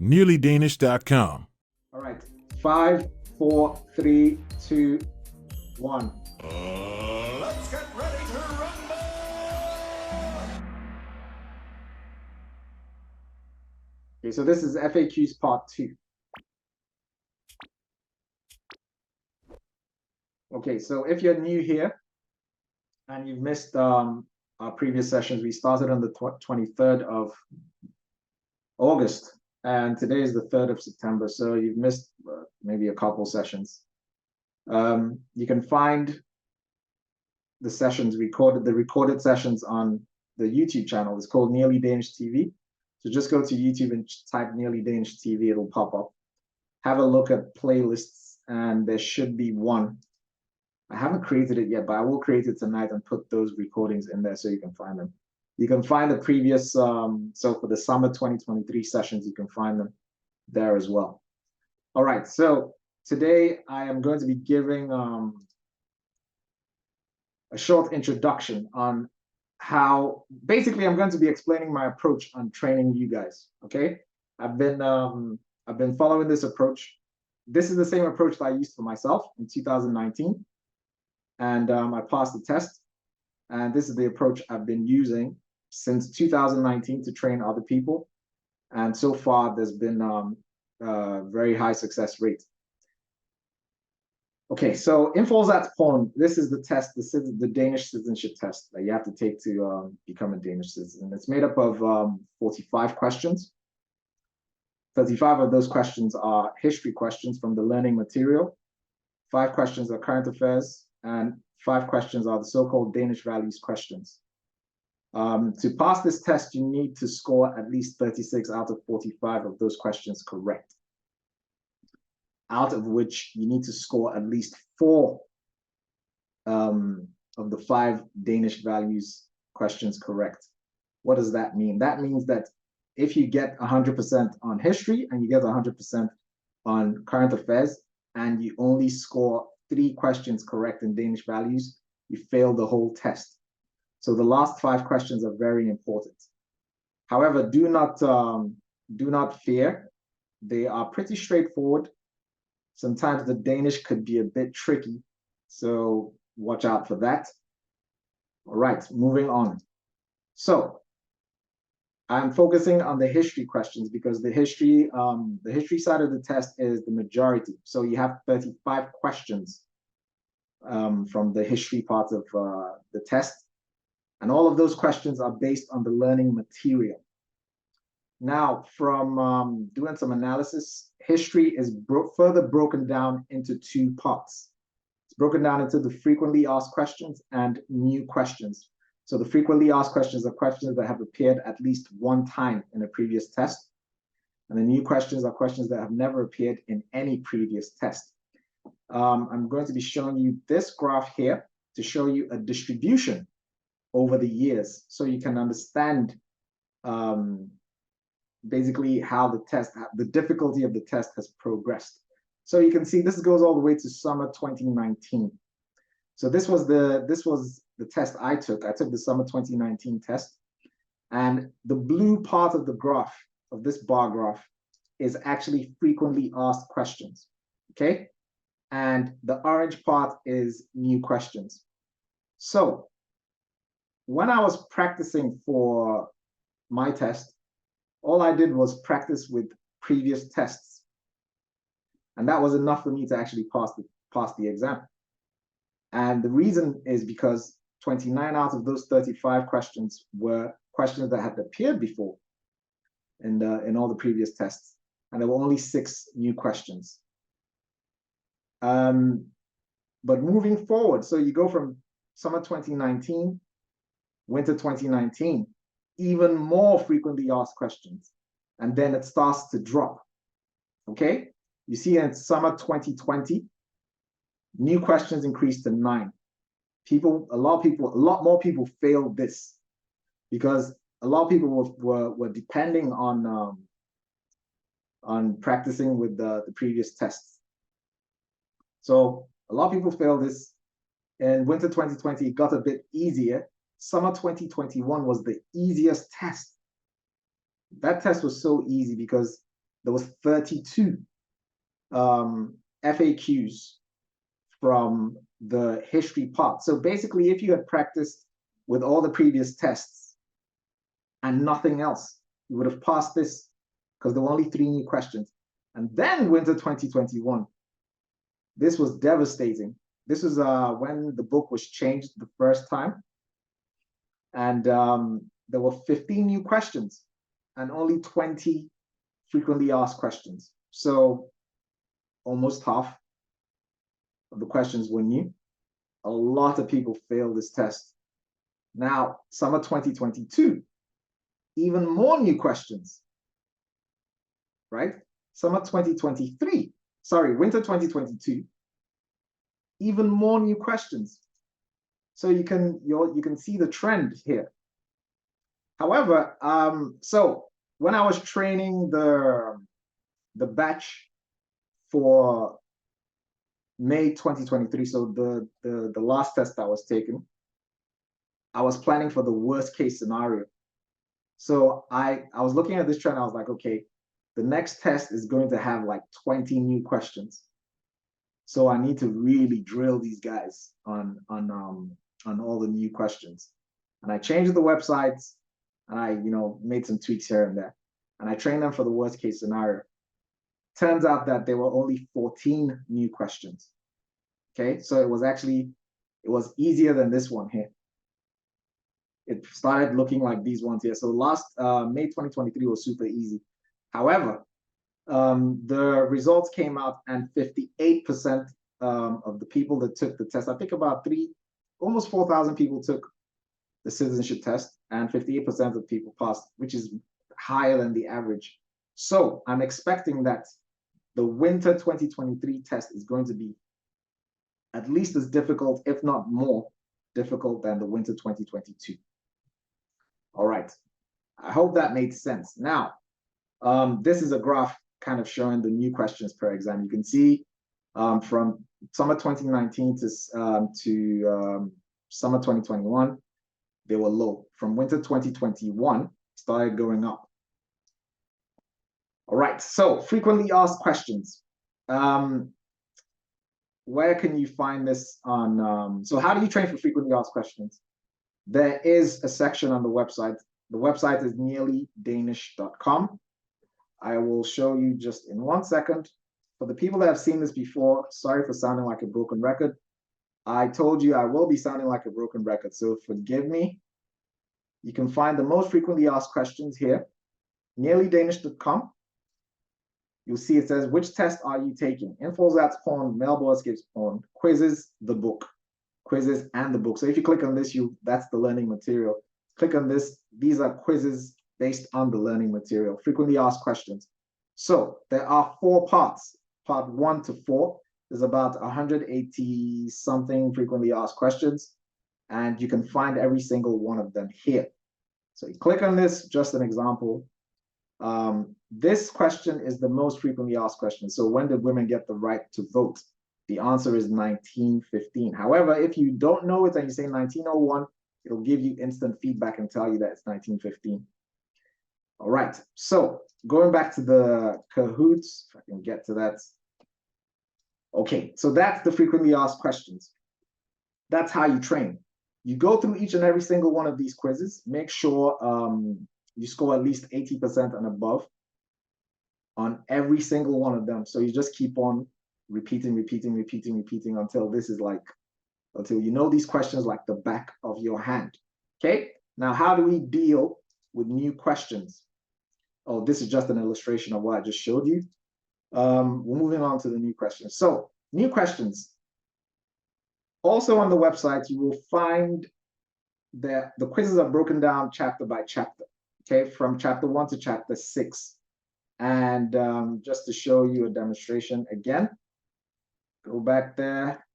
nearlydanish.com. All right. 5, 4, 3, 2, 1. Let's get ready to rumble! Okay, so this is FAQs part 2. Okay, so if you're new here and you've missed our previous sessions, we started on the 23rd of August, and today is the 3rd of September, so you've missed maybe a couple sessions. You can find the sessions recorded, the recorded sessions on the YouTube channel. It's called Nearly Danish TV. So just go to YouTube and type Nearly Danish TV, it'll pop up. Have a look at playlists, and there should be one. I haven't created it yet, but I will create it tonight and put those recordings in there so you can find them. You can find the previous, so for the summer 2023 sessions, you can find them there as well. All right, so today I am going to be giving a short introduction on how, basically I'm going to be explaining my approach on training you guys, okay? I've been following this approach. This is the same approach that I used for myself in 2019. And I passed the test. And this is the approach I've been using since 2019 to train other people. And so far, there's been a very high success rate. Okay, so Infosatspon, this is the test, the Danish citizenship test that you have to take to become a Danish citizen. It's made up of 45 questions. 35 of those questions are history questions from the learning material. 5 questions are current affairs, and 5 questions are the so-called Danish values questions. To pass this test, you need to score at least 36 out of 45 of those questions correct, out of which you need to score at least 4 of the 5 Danish values questions correct. What does that mean? That means that if you get 100% on history and you get 100% on current affairs, and you only score 3 questions correct in Danish values, you fail the whole test. So the last 5 questions are very important. However, do not fear. They are pretty straightforward. Sometimes the Danish could be a bit tricky, so watch out for that. All right, moving on. So I'm focusing on the history questions because the history side of the test is the majority. So you have 35 questions from the history part of the test. And all of those questions are based on the learning material. Now, from doing some analysis, history is further broken down into 2 parts. It's broken down into the frequently asked questions and new questions. So the frequently asked questions are questions that have appeared at least 1 time in a previous test. And the new questions are questions that have never appeared in any previous test. I'm going to be showing you this graph here to show you a distribution over the years, so you can understand basically how the difficulty of the test has progressed. So you can see this goes all the way to summer 2019. So this was the test I took. I took the summer 2019 test, and the blue part of the graph, of this bar graph, is actually frequently asked questions, okay? And the orange part is new questions. So when I was practicing for my test, all I did was practice with previous tests. And that was enough for me to actually pass the exam. And the reason is because 29 out of those 35 questions were questions that had appeared before in all the previous tests. And there were only 6 new questions. But moving forward, so you go from summer 2019, winter 2019, even more frequently asked questions, and then it starts to drop, okay? You see in summer 2020, new questions increased to 9. A lot more people failed this because a lot of people were depending on practicing with the previous tests. So a lot of people failed this. In winter 2020, it got a bit easier. Summer 2021 was the easiest test. That test was so easy because there was 32 FAQs from the history part. So basically, if you had practiced with all the previous tests and nothing else, you would have passed this because there were only 3 new questions. And then winter 2021, this was devastating. This was when the book was changed the first time. And there were 15 new questions and only 20 frequently asked questions. So almost half of the questions were new. A lot of people failed this test. Now, summer 2022, even more new questions, right? Summer 2023, sorry, winter 2022, even more new questions. So you can see the trend here. However, so when I was training the batch for May 2023, so the last test that was taken, I was planning for the worst case scenario. So I was looking at this trend, I was like, okay, the next test is going to have like 20 new questions. So I need to really drill these guys on all the new questions. And I changed the websites and I, made some tweaks here and there. And I trained them for the worst case scenario. Turns out that there were only 14 new questions. Okay, so it was easier than this one here. It started looking like these ones here. So last May 2023 was super easy. However, the results came out and 58% of the people that took the test, I think about almost 4,000 people took the citizenship test and 58% of people passed, which is higher than the average. So I'm expecting that the winter 2023 test is going to be at least as difficult, if not more difficult than the winter 2022. All right, I hope that made sense. Now, this is a graph kind of showing the new questions per exam. You can see from summer 2019 to summer 2021, they were low. From winter 2021, started going up. All right, so frequently asked questions. Where can you find this on? So how do you train for frequently asked questions? There is a section on the website. The website is nearlydanish.com. I will show you just in 1 second. For the people that have seen this before, sorry for sounding like a broken record. I told you I will be sounding like a broken record, so forgive me. You can find the most frequently asked questions here, nearlydanish.com. You'll see it says, which test are you taking? Infosats porn, Melbourne escapes porn, quizzes, the book. Quizzes and the book. So if you click on this, that's the learning material. Click on this. These are quizzes based on the learning material. Frequently asked questions. So there are 4 parts. Part 1 to 4 is about 180 something frequently asked questions. And you can find every single one of them here. So you click on this, just an example. This question is the most frequently asked question. So when did women get the right to vote? The answer is 1915. However, if you don't know it and you say 1901, it'll give you instant feedback and tell you that it's 1915. All right, so going back to the Kahoots, if I can get to that. Okay, so that's the frequently asked questions. That's how you train. You go through each and every single one of these quizzes. Make sure you score at least 80% and above on every single one of them. So you just keep on repeating until this is until you know these questions like the back of your hand. Okay, now how do we deal with new questions? Oh, this is just an illustration of what I just showed you. We're moving on to the new questions. So new questions. Also on the website, you will find that the quizzes are broken down chapter by chapter, okay, from chapter 1 to chapter 6. And just to show you a demonstration again, go back there.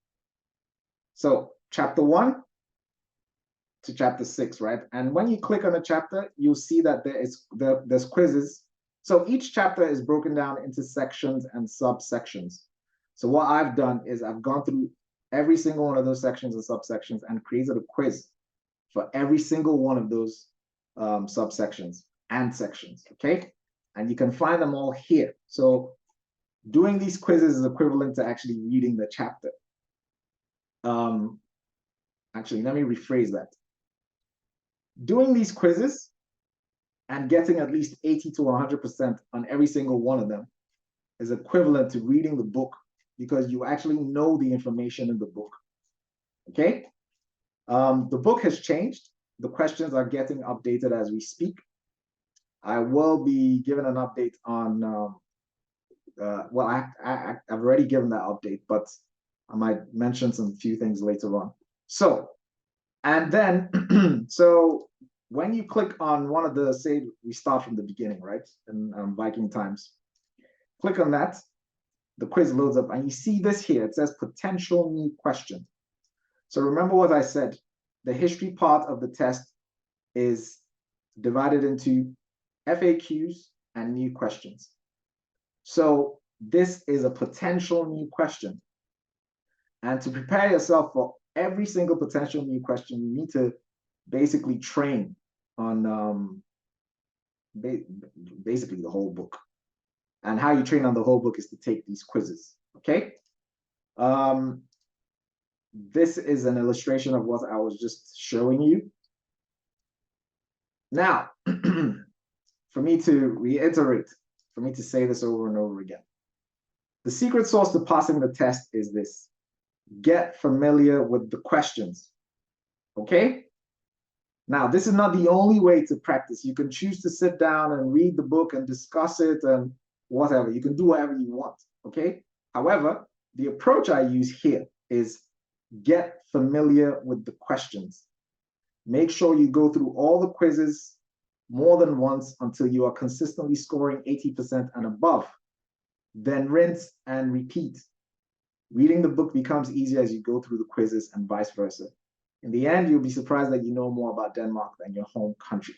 So chapter 1 to chapter 6, right? And when you click on a chapter, you'll see that there's quizzes. So each chapter is broken down into sections and subsections. So what I've done is I've gone through every single one of those sections and subsections and created a quiz for every single one of those subsections and sections, okay? and you can find them all here. So doing these quizzes is equivalent to actually reading the chapter. Actually, let me rephrase that. Doing these quizzes and getting at least 80 to 100% on every single one of them is equivalent to reading the book, because you actually know the information in the book. Okay? The book has changed. The questions are getting updated as we speak. I will be giving an update on, well, I've already given that update, but I might mention some few things later on. So, and then, so when you click on one of the, say, we start from the beginning, right? In Viking Times, click on that, the quiz loads up, and you see this here. It says potential new question. So remember what I said, the history part of the test is divided into FAQs and new questions. So this is a potential new question. And to prepare yourself for every single potential new question, you need to basically train on basically the whole book. And how you train on the whole book is to take these quizzes, okay? This is an illustration of what I was just showing you. Now, for me to reiterate, for me to say this over and over again, the secret sauce to passing the test is this: get familiar with the questions, okay? Now, this is not the only way to practice. You can choose to sit down and read the book and discuss it and whatever. You can do whatever you want, okay? However, the approach I use here is get familiar with the questions. Make sure you go through all the quizzes more than once until you are consistently scoring 80% and above. Then rinse and repeat. Reading the book becomes easier as you go through the quizzes and vice versa. In the end, you'll be surprised that you know more about Denmark than your home country.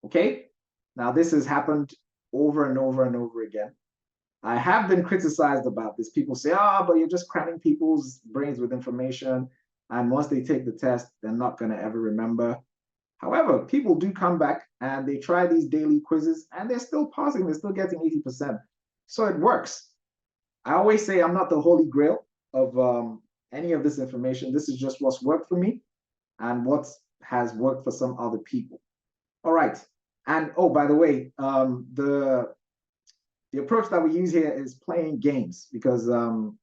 Okay? Now, this has happened over and over and over again. I have been criticized about this. People say, but you're just cramming people's brains with information, and once they take the test, they're not going to ever remember. However, people do come back and they try these daily quizzes and they're still passing, they're still getting 80%. So it works. I always say I'm not the holy grail of any of this information. This is just what's worked for me and what has worked for some other people. All right. And oh, by the way, the approach that we use here is playing games because,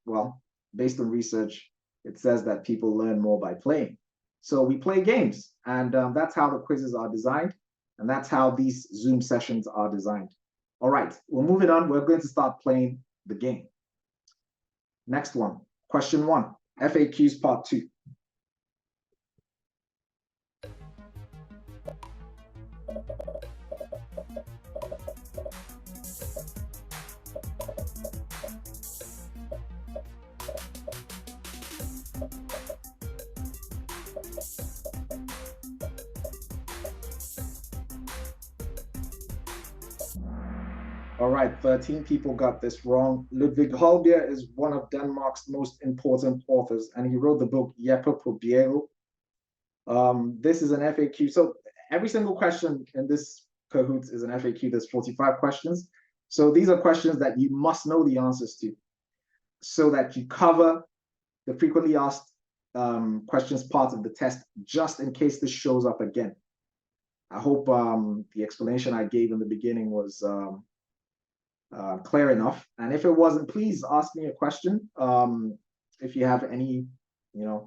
well, based on research, it says that people learn more by playing. So we play games, and that's how the quizzes are designed, and that's how these Zoom sessions are designed. All right, we're moving on. We're going to start playing the game. Next one, question 1, FAQs part 2. All right, 13 people got this wrong. Ludwig Holbeer is one of Denmark's most important authors, and he wrote the book Jeppe på Bjerget. This is an FAQ. So every single question in this Kahoot is an FAQ. There's 45 questions. So these are questions that you must know the answers to so that you cover the frequently asked questions part of the test, just in case this shows up again. I hope the explanation I gave in the beginning was clear enough. And if it wasn't, please ask me a question if you have any,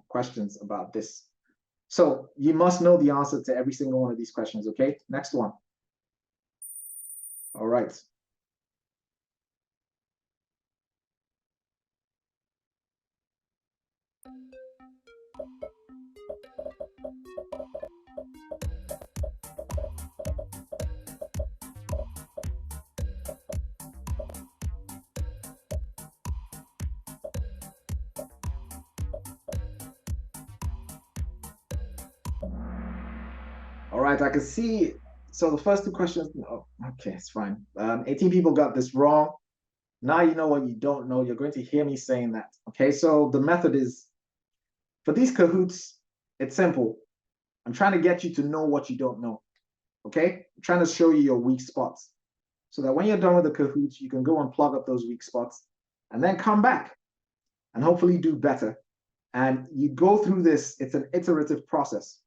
questions about this. So you must know the answer to every single one of these questions, okay? Next one. All right. All right, I can see. So the first two questions, oh, okay, it's fine. 18 people got this wrong. Now you know what you don't know. You're going to hear me saying that. Okay, so the method is, for these Kahoots, it's simple. I'm trying to get you to know what you don't know. Okay, I'm trying to show you your weak spots. so that when you're done with the Kahoots, you can go and plug up those weak spots and then come back and hopefully do better. And you go through this, it's an iterative process.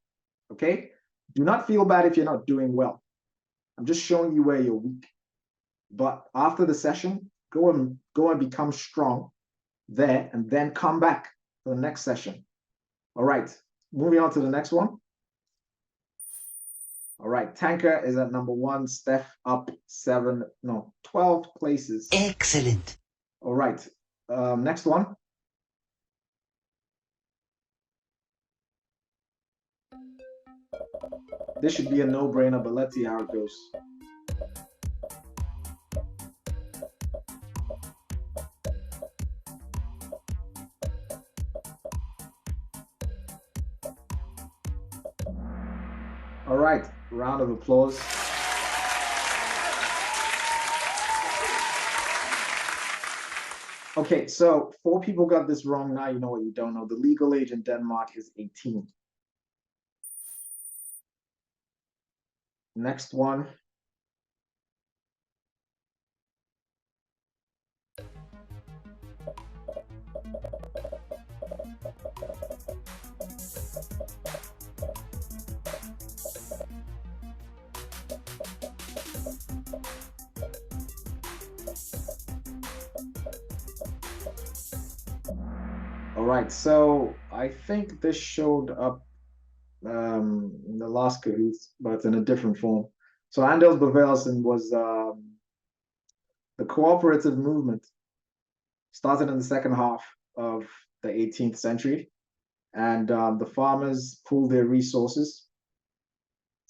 Okay? Do not feel bad if you're not doing well. I'm just showing you where you're weak. But after the session, go and become strong there and then come back for the next session. All right, moving on to the next one. All right, Tanker is at number 1, Steph up 12 places. Excellent. All right, next one. This should be a no-brainer, but let's see how it goes. All right, round of applause. Okay, so 4 people got this wrong. Now you know what you don't know. The legal age in Denmark is 18. Next one. All right, so I think this showed up in the last Kahoots, but in a different form. So Anders Bevægelsen was the cooperative movement started in the second half of the 18th century, and the farmers pooled their resources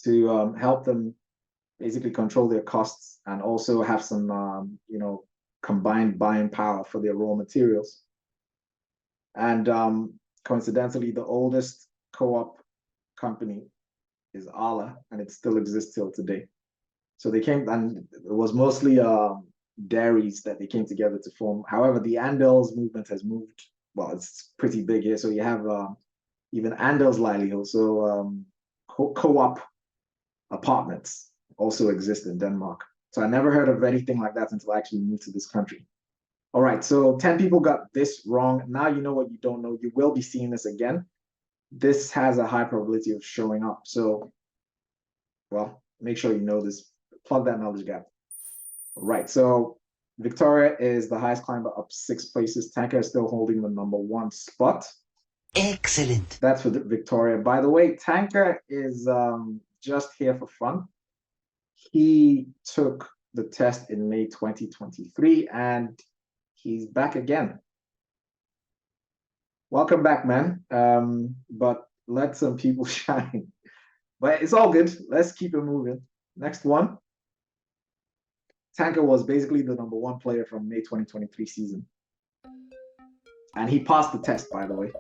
to help them basically control their costs and also have some, combined buying power for their raw materials. And coincidentally, the oldest co-op company is Arla, and it still exists till today. So they came, and it was mostly dairies that they came together to form. However, the Andels movement has moved. Well, it's pretty big here. So you have even Andels livelihood. So co-op apartments also exist in Denmark. So I never heard of anything like that until I actually moved to this country. All right, so 10 people got this wrong. Now you know what you don't know. You will be seeing this again. This has a high probability of showing up. So, well, make sure you know this. Plug that knowledge gap. All right, so Victoria is the highest climber, up 6 places. Tanker is still holding the number 1 spot. Excellent. That's for Victoria. By the way, Tanker is just here for fun. He took the test in May 2023, and he's back again. Welcome back, man. But let some people shine. But it's all good. Let's keep it moving. Next one. Tanker was basically the number 1 player from May 2023 season. And he passed the test, by the way.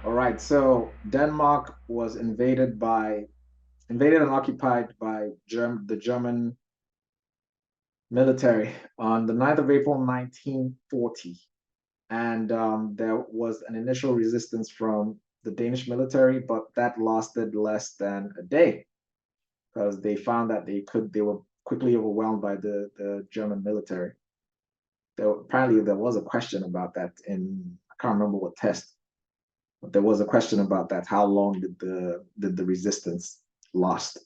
All right, so Denmark was invaded and occupied by the German military on the 9th of April, 1940. And there was an initial resistance from the Danish military, but that lasted less than a day because they found that they were quickly overwhelmed by the German military. Apparently there was a question about that I can't remember what test, but there was a question about that. How long did the resistance last?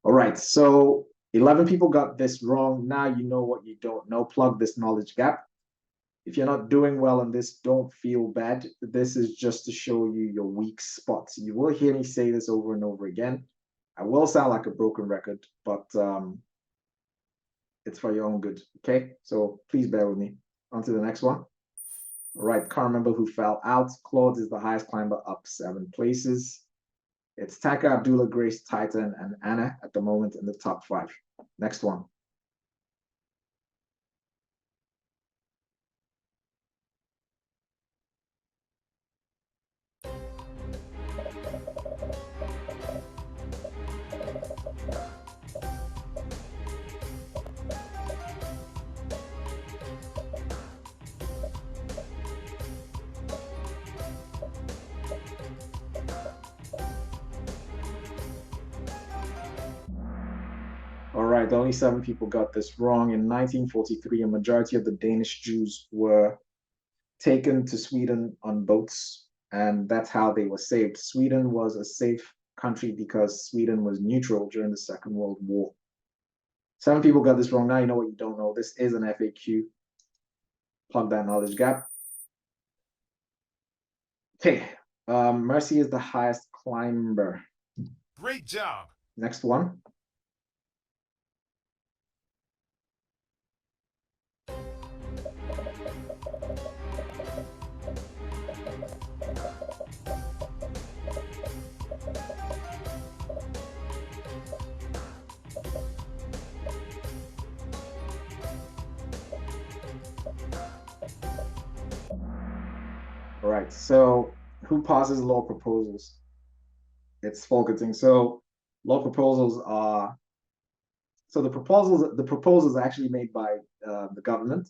All right, so 11 people got this wrong. Now you know what you don't know. Plug this knowledge gap. If you're not doing well in this, don't feel bad. This is just to show you your weak spots. You will hear me say this over and over again. I will sound like a broken record, but it's for your own good, okay? So please bear with me. On to the next one. All right, can't remember who fell out. Claude is the highest climber, up 7 places. It's Taka, Abdullah, Grace, Titan, and Anna at the moment in the top 5. Next one. All right, only 7 people got this wrong. In 1943, a majority of the Danish Jews were taken to Sweden on boats, and that's how they were saved. Sweden was a safe country because Sweden was neutral during the Second World War. 7 people got this wrong. Now you know what you don't know. This is an FAQ. Plug that knowledge gap. Okay, Mercy is the highest climber. Great job. Next one. All right, so who passes law proposals? It's Folketing. So law proposals are, so the proposals are actually made by the government,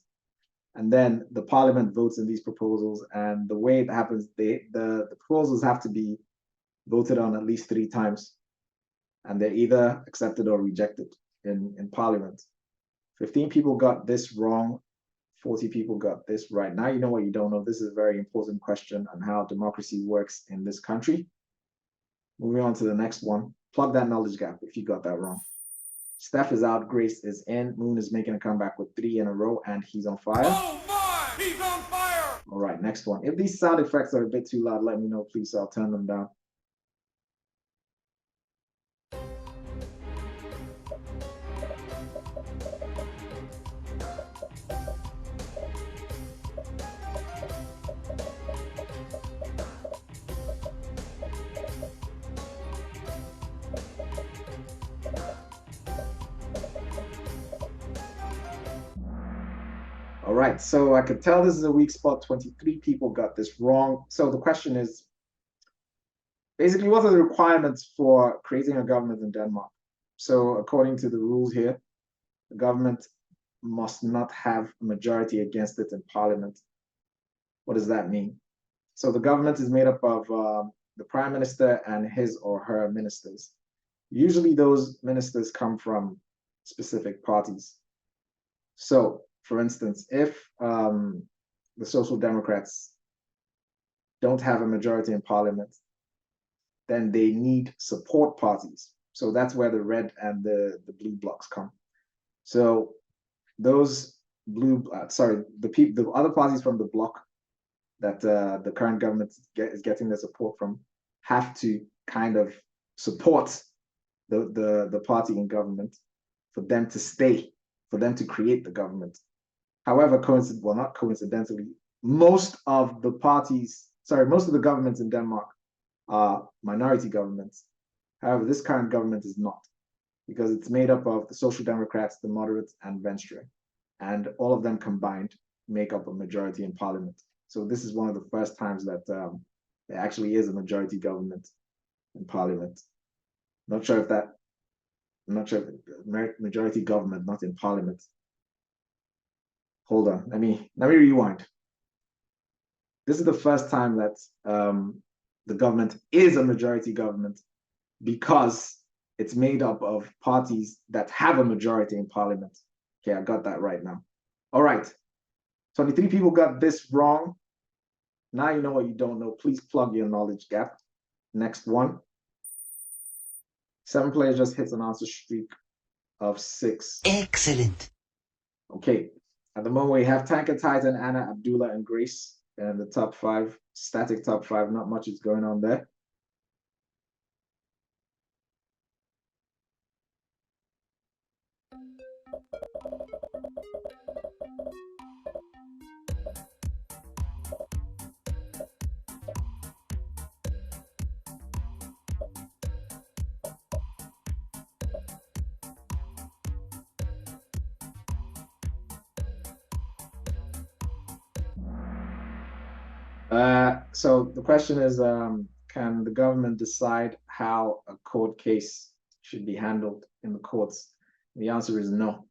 and then the parliament votes in these proposals. And the way it happens, the proposals have to be voted on at least 3 times, and they're either accepted or rejected in parliament. 15 people got this wrong. 40 people got this right. Now you know what you don't know. This is a very important question on how democracy works in this country. Moving on to the next one. Plug that knowledge gap if you got that wrong. Steph is out, Grace is in, Moon is making a comeback with 3 in a row, and he's on fire. Oh my! He's on fire! All right, next one. If these sound effects are a bit too loud, let me know, please, so I'll turn them down. All right, so I could tell this is a weak spot. 23 people got this wrong. So the question is, basically, what are the requirements for creating a government in Denmark? So according to the rules here, the government must not have a majority against it in parliament. What does that mean? So the government is made up of the prime minister and his or her ministers. Usually those ministers come from specific parties. So, for instance, if the Social Democrats don't have a majority in parliament, then they need support parties. So that's where the red and the blue blocks come. So those the other parties from the bloc that the current government is getting their support from have to kind of support the party in government for them to stay, for them to create the government. However, not coincidentally, most of the governments in Denmark are minority governments. However, this current government is not, because it's made up of the Social Democrats, the Moderates, and Venstre, and all of them combined make up a majority in parliament. So this is one of the first times that there actually is a majority government in parliament. I'm not sure if majority government, not in parliament. Hold on, let me rewind. This is the first time that the government is a majority government because it's made up of parties that have a majority in parliament. Okay, I got that right now. All right, 23 people got this wrong. Now you know what you don't know. Please plug your knowledge gap. Next one. 7 players just hits an answer streak of 6. Excellent. Okay, at the moment we have Tanker, Titan, Anna, Abdullah, and Grace in the top 5. Static top 5, not much is going on there. So the question is, can the government decide how a court case should be handled in the courts? The answer is no.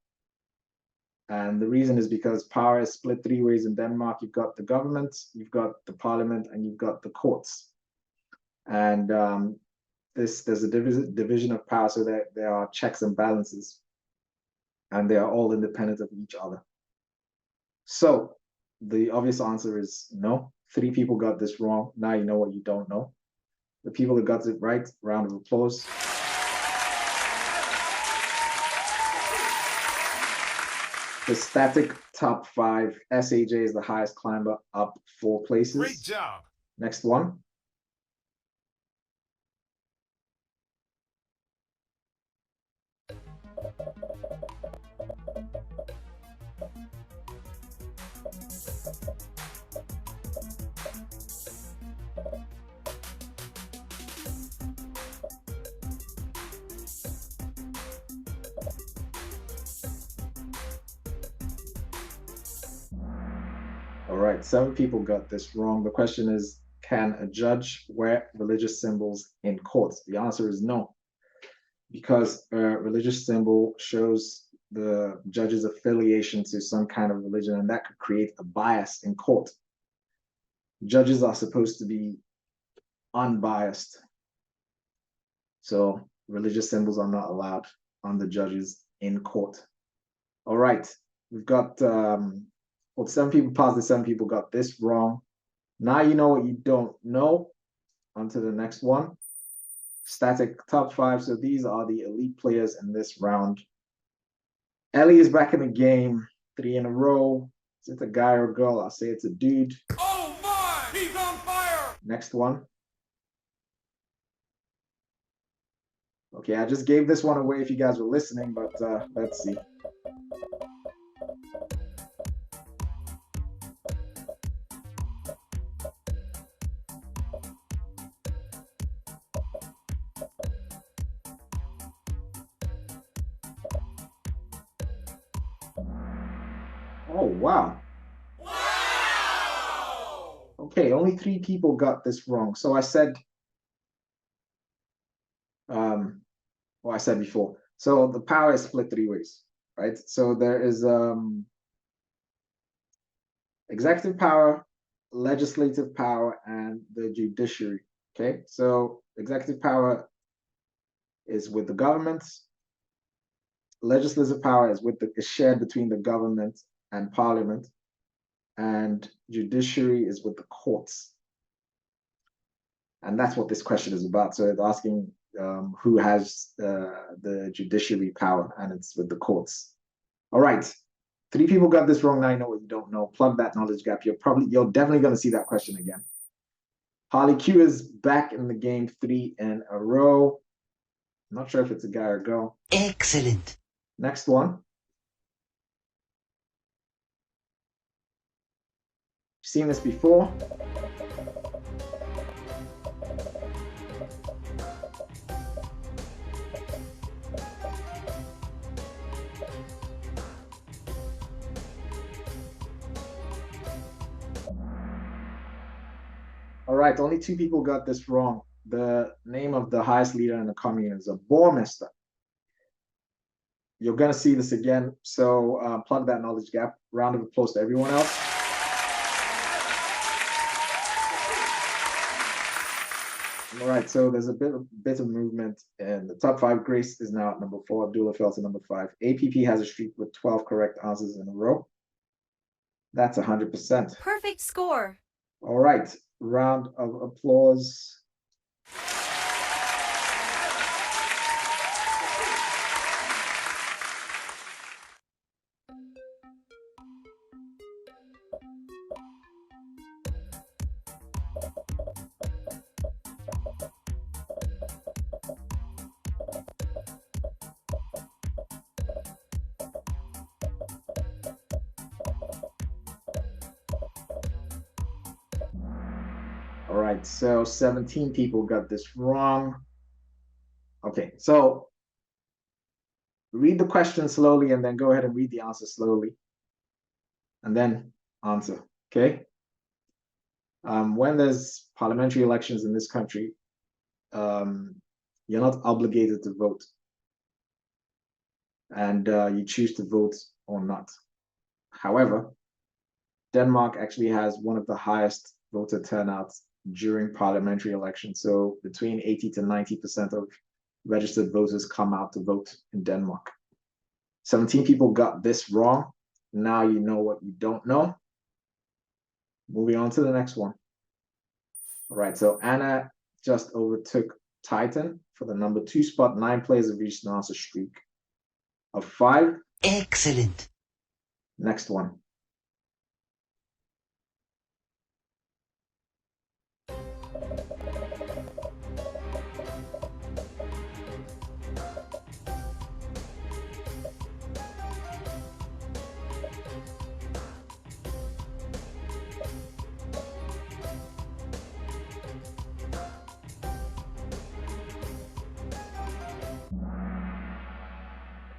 And the reason is because power is split 3 ways in Denmark. You've got the government, you've got the parliament, and you've got the courts. And there's a division of power, so that there are checks and balances. and they are all independent of each other. So the obvious answer is no. 3 people got this wrong. Now you know what you don't know. The people that got it right, round of applause. The static top 5, SAJ is the highest climber, up 4 places. Great job. Next one. All right, 7 people got this wrong. The question is, can a judge wear religious symbols in court? The answer is no, because a religious symbol shows the judge's affiliation to some kind of religion, and that could create a bias in court. Judges are supposed to be unbiased. So religious symbols are not allowed on the judges in court. All right, we've got 7 people passed it, 7 people got this wrong. Now you know what you don't know. On to the next one. Static top 5. So these are the elite players in this round. Ellie is back in the game, 3 in a row. Is it a guy or a girl? I'll say it's a dude. Oh my! He's on fire! Next one. Okay, I just gave this one away if you guys were listening, but let's see. Oh, wow. Wow! Okay, only 3 people got this wrong. So I said, well, I said before. So the power is split 3 ways, right? So there is executive power, legislative power, and the judiciary. Okay, so executive power is with the government. Legislative power is shared between the government and parliament, and judiciary is with the courts. And that's what this question is about. So it's asking who has the judiciary power, and it's with the courts. All right, 3 people got this wrong. Now you know what you don't know. Plug that knowledge gap. You're definitely going to see that question again. Harley Q is back in the game, 3 in a row. I'm not sure if it's a guy or girl. Excellent. Next one. Seen this before. All right, only 2 people got this wrong. The name of the highest leader in the commune is a Bourgmester. You're going to see this again, so plug that knowledge gap. Round of applause to everyone else. All right, so there's a bit of movement in the top 5. Grace is now at number 4. Abdullah fell to number 5. APP has a streak with 12 correct answers in a row. That's 100%. Perfect score. All right, round of applause. All right, so 17 people got this wrong. Okay, so read the question slowly and then go ahead and read the answer slowly. And then answer, okay? When there's parliamentary elections in this country, you're not obligated to vote. And you choose to vote or not. However, Denmark actually has one of the highest voter turnouts during parliamentary elections. So between 80 to 90% of registered voters come out to vote in Denmark. 17 people got this wrong. Now you know what you don't know. Moving on to the next one. All right, so Anna just overtook Titan for the number 2 spot. 9 players have reached an answer streak of 5. Excellent. Next one.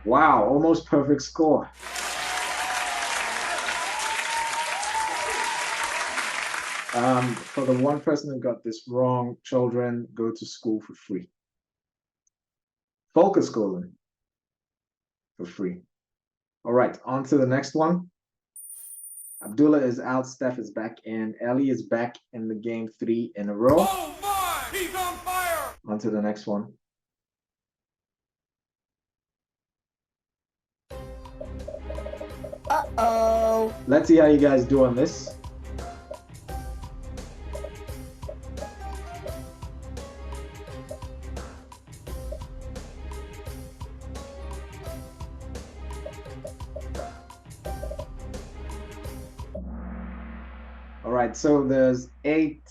Wow, almost perfect score. For the one person who got this wrong, children go to school for free. Focus schooling for free. All right, on to the next one. Abdullah is out, Steph is back in, Ellie is back in the game 3 in a row. Oh my! He's on fire! On to the next one. Uh-oh. Let's see how you guys do on this. All right, so there's 8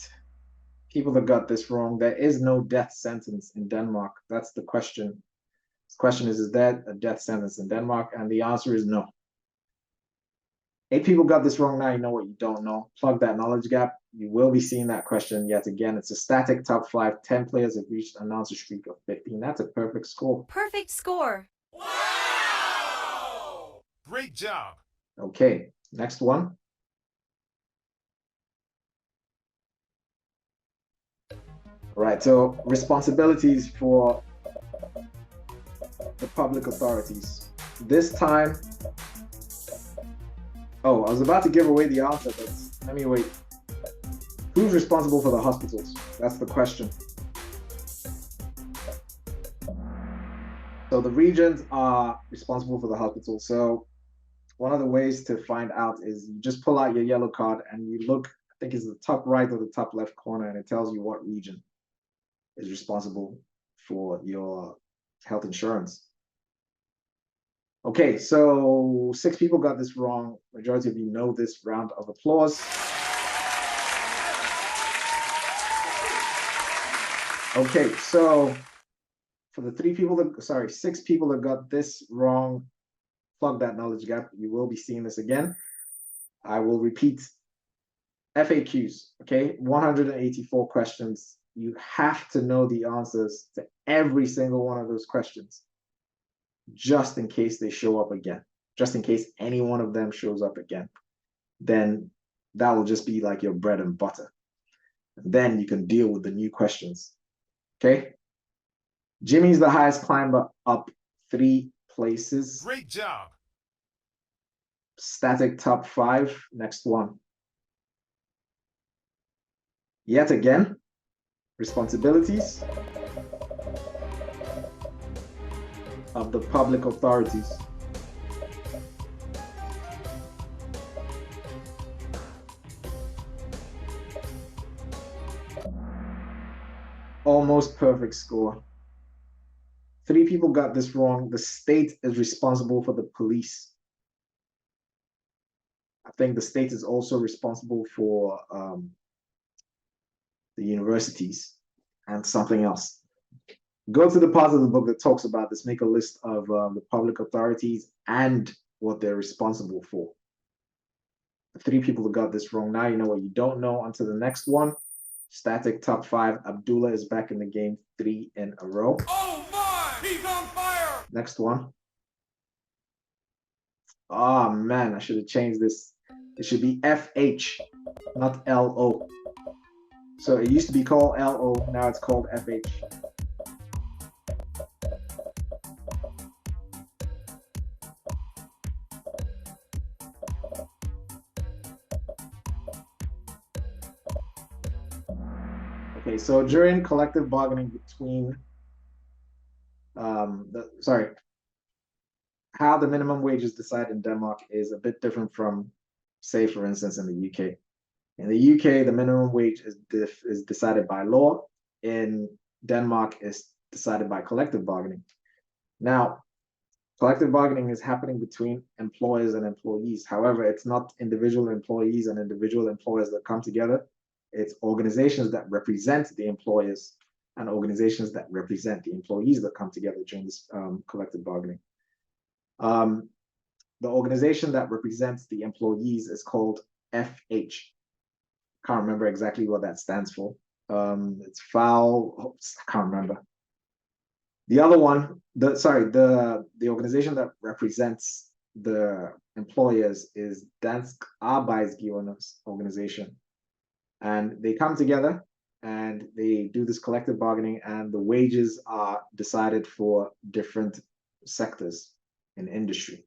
people that got this wrong. There is no death sentence in Denmark. That's the question. The question is there a death sentence in Denmark? And the answer is no. 8 people got this wrong. Now you know what you don't know. Plug that knowledge gap. You will be seeing that question yet again. It's a static top 5. 10 players have reached an answer streak of 15. That's a perfect score. Perfect score. Wow! Great job! Okay, next one. All right, so responsibilities for the public authorities. This time, oh, I was about to give away the answer, but let me wait. Who's responsible for the hospitals? That's the question. So the regions are responsible for the hospital. So one of the ways to find out is you just pull out your yellow card and you look, I think it's the top right or the top left corner, and it tells you what region is responsible for your health insurance. Okay, so 6 people got this wrong. Majority of you know this. Round of applause. Okay, so for the 6 people that got this wrong, plug that knowledge gap. You will be seeing this again. I will repeat. FAQs, okay? 184 questions. You have to know the answers to every single one of those questions, just in case they show up again, just in case any one of them shows up again. Then that will just be like your bread and butter. And then you can deal with the new questions, okay? Jimmy's the highest climber, up 3 places. Great job! Static top 5, next one. Yet again, responsibilities of the public authorities. Almost perfect score. 3 people got this wrong. The state is responsible for the police. I think the state is also responsible for the universities and something else. Go to the part of the book that talks about this. Make a list of the public authorities and what they're responsible for. The 3 people that got this wrong. Now you know what you don't know. On to the next one. Static top 5. Abdullah is back in the game 3 in a row. Oh my! He's on fire! Next one. Oh man, I should have changed this. It should be FH, not LO. So it used to be called LO, now it's called FH. Okay, so during collective bargaining between, how the minimum wage is decided in Denmark is a bit different from, say, for instance, in the UK. In the UK, the minimum wage is decided by law. In Denmark, is decided by collective bargaining. Now, collective bargaining is happening between employers and employees. However, it's not individual employees and individual employers that come together. It's organizations that represent the employers and organizations that represent the employees that come together during this collective bargaining. The organization that represents the employees is called FH. Can't remember exactly what that stands for. It's foul. I can't remember. The other one, the organization that represents the employers is Dansk Arbejdsgivernes Organization. And they come together and they do this collective bargaining, and the wages are decided for different sectors in industry.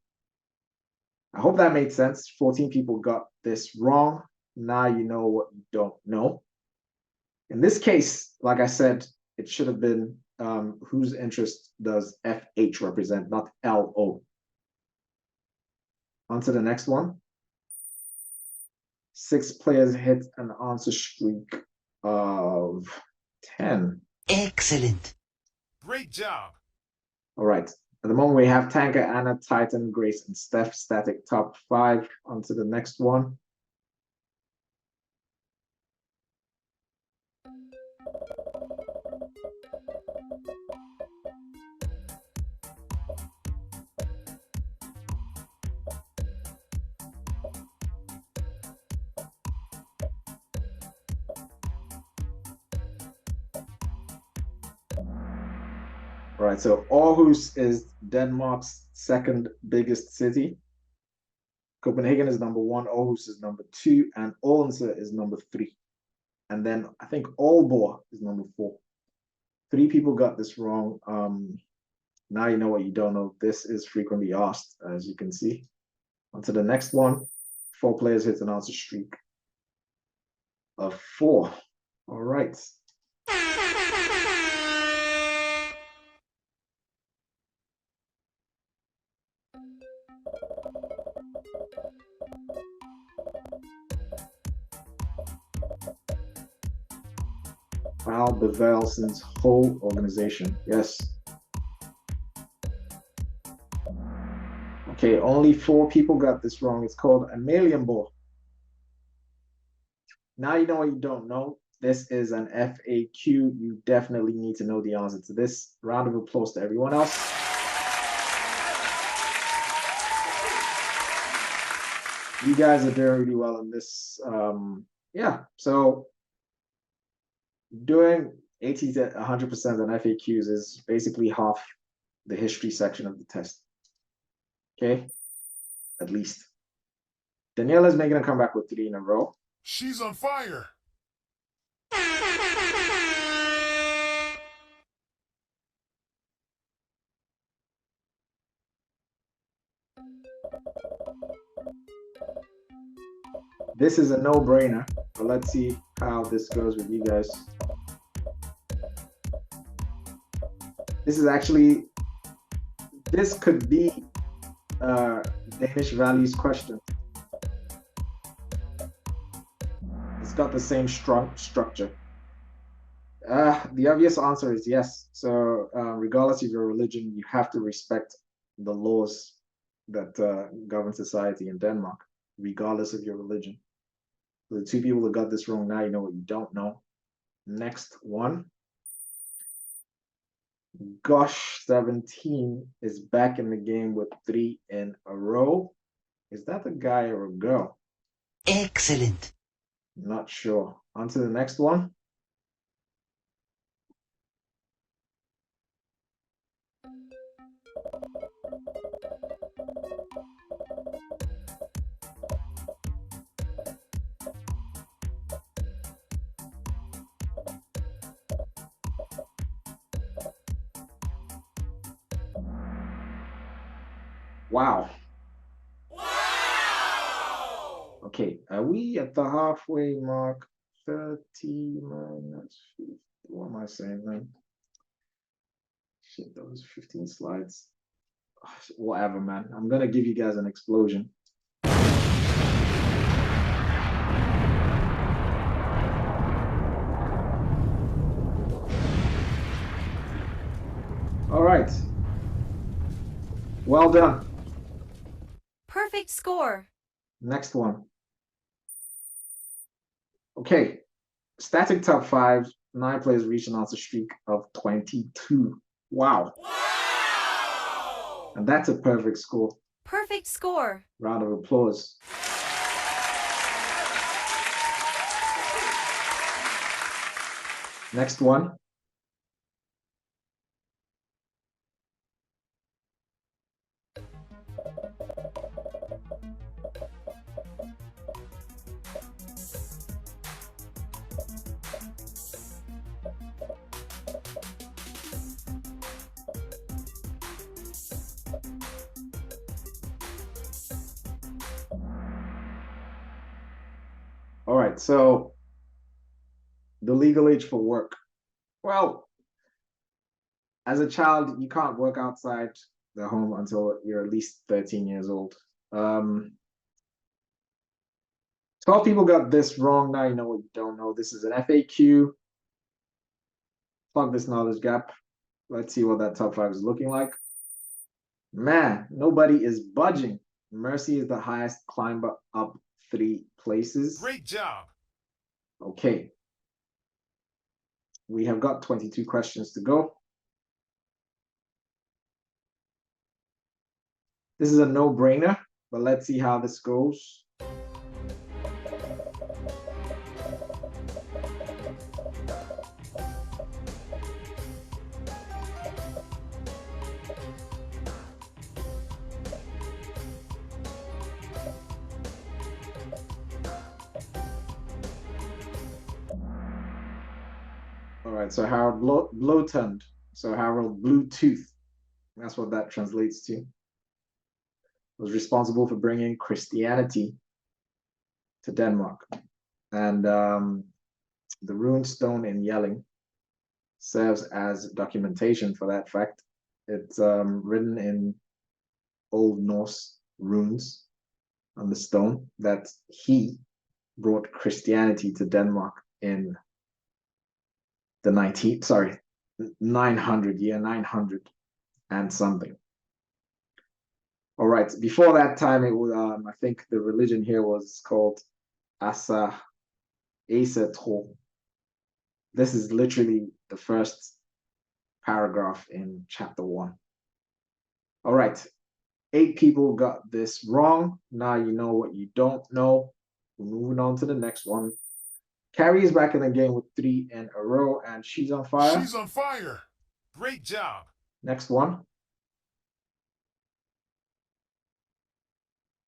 I hope that made sense. 14 people got this wrong. Now you know what you don't know. In this case, like I said, it should have been whose interest does FH represent, not LO. On to the next one. 6 players hit an answer streak of 10. Excellent. Great job. All right. At the moment, we have Tanker, Anna, Titan, Grace, and Steph. Static top 5. On to the next one. Right, so Aarhus is Denmark's second biggest city. Copenhagen is number 1, Aarhus is number 2, and Odense is number 3. And then I think Aalborg is number 4. 3 people got this wrong. Now you know what you don't know. This is frequently asked, as you can see. On to the next one. 4 players hit an answer streak of 4. All right. Al Bevelsen's whole organization. Yes. Okay, only 4 people got this wrong. It's called Amalienborg. Now you know what you don't know. This is an FAQ. You definitely need to know the answer to this. Round of applause to everyone else. You guys are doing really well in this. Yeah, so doing 80 to 100% on FAQs is basically half the history section of the test. Okay, at least. Daniela's making a comeback with 3 in a row. She's on fire. This is a no-brainer, but let's see how this goes with you guys. This is actually, this could be a Danish values question. It's got the same structure. The obvious answer is yes. So regardless of your religion, you have to respect the laws that govern society in Denmark, regardless of your religion. So the 2 people that got this wrong, now you know what you don't know. Next one. Gosh 17 is back in the game with 3 in a row. Is that a guy or a girl? Excellent. Not sure. On to the next one. Wow. Okay, are we at the halfway mark? 30 minus 50. What am I saying, man? Shit, those 15 slides. whatever, man. I'm gonna give you guys an explosion. All right. Well done. Perfect score. Next one. Okay. Static top five. 9 players reach an answer streak of 22. Wow. And that's a perfect score. Perfect score. Round of applause. Next one. All right, so the legal age for work. Well, as a child, you can't work outside the home until you're at least 13 years old. 12 people got this wrong. Now you know what you don't know. This is an FAQ. Plug this knowledge gap. Let's see what that top five is looking like. Man, nobody is budging. Mercy is the highest climber up 3 places. Great job. Okay. We have got 22 questions to go. This is a no-brainer, but let's see how this goes. All right, so Harold Blowtund. So Harold Bluetooth. That's what that translates to. Was responsible for bringing Christianity to Denmark. And the rune stone in Jelling serves as documentation for that fact. It's written in Old Norse runes on the stone that he brought Christianity to Denmark in the 900 and something. All right, before that time, it was I think the religion here was called Asa Tro. This is literally the first paragraph in chapter 1. All right, 8 people got this wrong. Now you know what you don't know. We're moving on to the next one. Carrie is back in the game with 3 in a row, and she's on fire. She's on fire. Great job. Next one.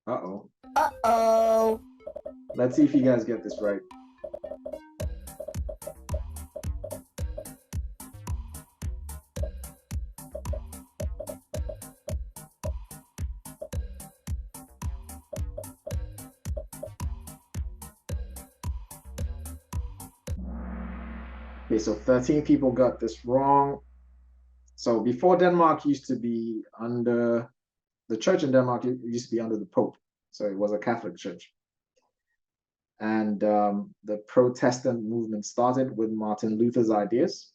Uh-oh. Uh-oh. Let's see if you guys get this right. Okay, so 13 people got this wrong. So before Denmark used to be under, the church in Denmark used to be under the Pope. So it was a Catholic church. And the Protestant movement started with Martin Luther's ideas.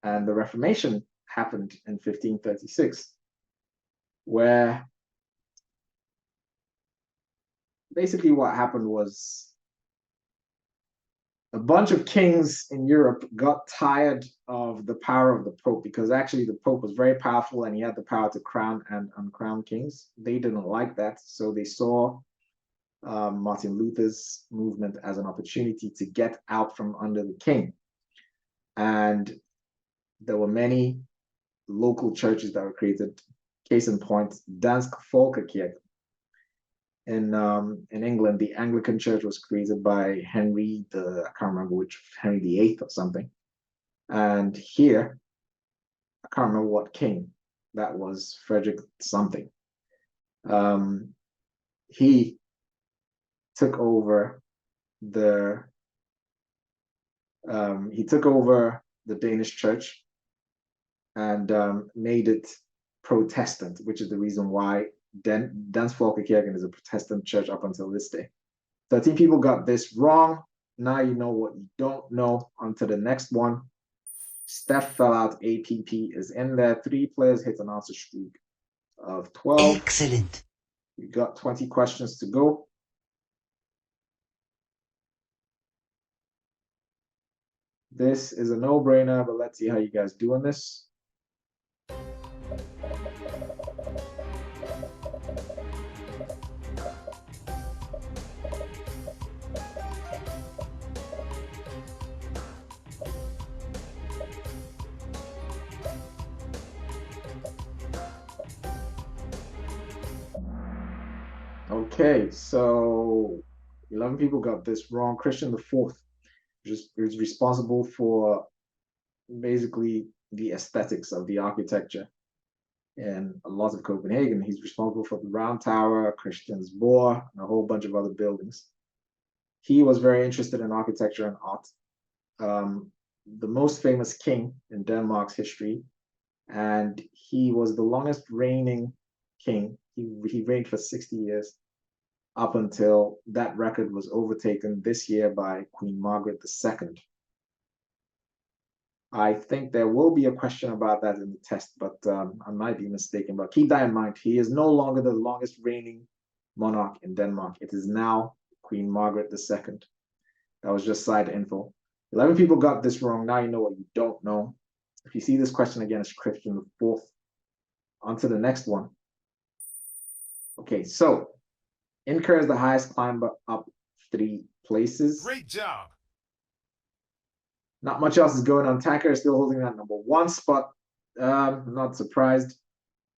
And the Reformation happened in 1536, where basically what happened was a bunch of kings in Europe got tired of the power of the Pope, because actually the Pope was very powerful and he had the power to crown and uncrown kings. They didn't like that, so they saw Martin Luther's movement as an opportunity to get out from under the king. And there were many local churches that were created. Case in point, Dansk Folkekirke. In England, the Anglican Church was created by Henry I can't remember which, Henry VIII or something. And here, I can't remember what king, that was Frederick something. He took over the Danish church and made it Protestant, which is the reason why Dansk Folkekirken is a Protestant church up until this day. 13 people got this wrong. Now you know what you don't know. On to the next one. Steph fell out. APP is in there. 3 players hit an answer streak of 12. Excellent. We got 20 questions to go. This is a no-brainer, but let's see how you guys do on this. Okay, so 11 people got this wrong. Christian IV is responsible for basically the aesthetics of the architecture in a lot of Copenhagen. He's responsible for the Round Tower, Christians Borg, and a whole bunch of other buildings. He was very interested in architecture and art. The most famous king in Denmark's history, and he was the longest reigning king. He reigned for 60 years up until that record was overtaken this year by Queen Margaret II. I think there will be a question about that in the test, but I might be mistaken. But keep that in mind. He is no longer the longest reigning monarch in Denmark. It is now Queen Margaret II. That was just side info. 11 people got this wrong. Now you know what you don't know. If you see this question again, it's Christian IV. On to the next one. Okay, so Inker is the highest climber up 3 places. Great job. Not much else is going on. Tanker is still holding that #1 spot. Not surprised.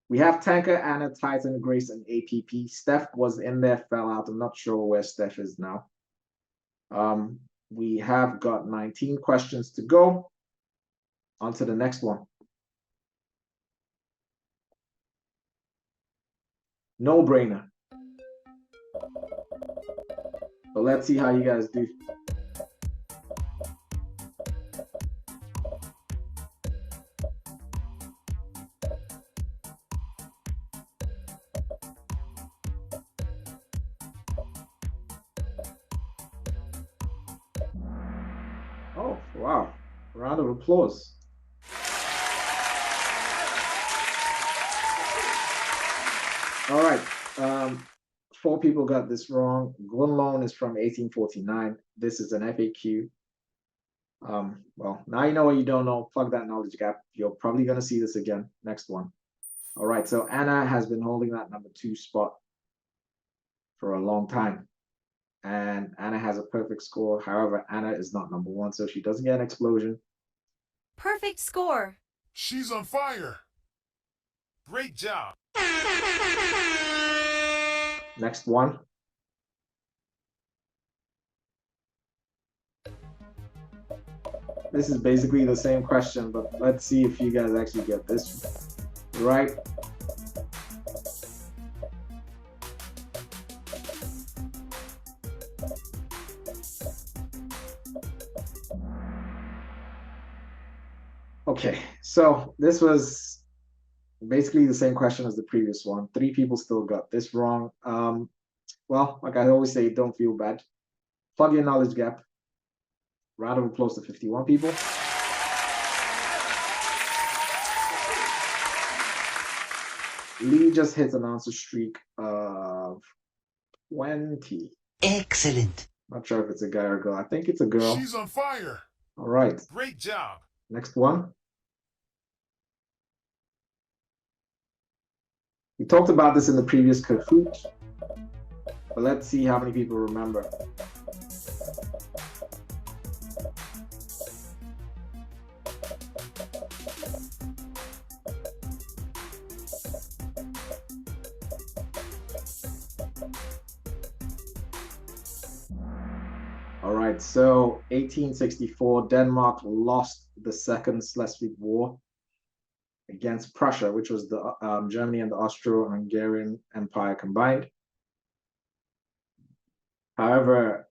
We have Tanker, Anna, Titan, Grace, and APP. Steph was in there, fell out. I'm not sure where Steph is now. We have got 19 questions to go. On to the next one. No-brainer. But let's see how you guys do. Oh, wow. Round of applause. All right. 4 people got this wrong. Gunlone is from 1849. This is an FAQ. Well, now you know what you don't know. Plug that knowledge gap. You're probably going to see this again. Next one. All right. So Anna has been holding that #2 spot for a long time. And Anna has a perfect score. However, Anna is not #1, so she doesn't get an explosion. Perfect score. She's on fire. Great job. Next one. This is basically the same question, but let's see if you guys actually get this right. Okay, so this was basically the same question as the previous one. 3 people still got this wrong. Well, like I always say, don't feel bad. Plug your knowledge gap. Round of applause to 51 people. Lee just hit an answer streak of 20. Excellent. Not sure if it's a guy or a girl. I think it's a girl. She's on fire. All right. Great job. Next one. We talked about this in the previous Kahoot, but let's see how many people remember. All right, so 1864, Denmark lost the Second Schleswig War against Prussia, which was the Germany and the Austro-Hungarian Empire combined. However,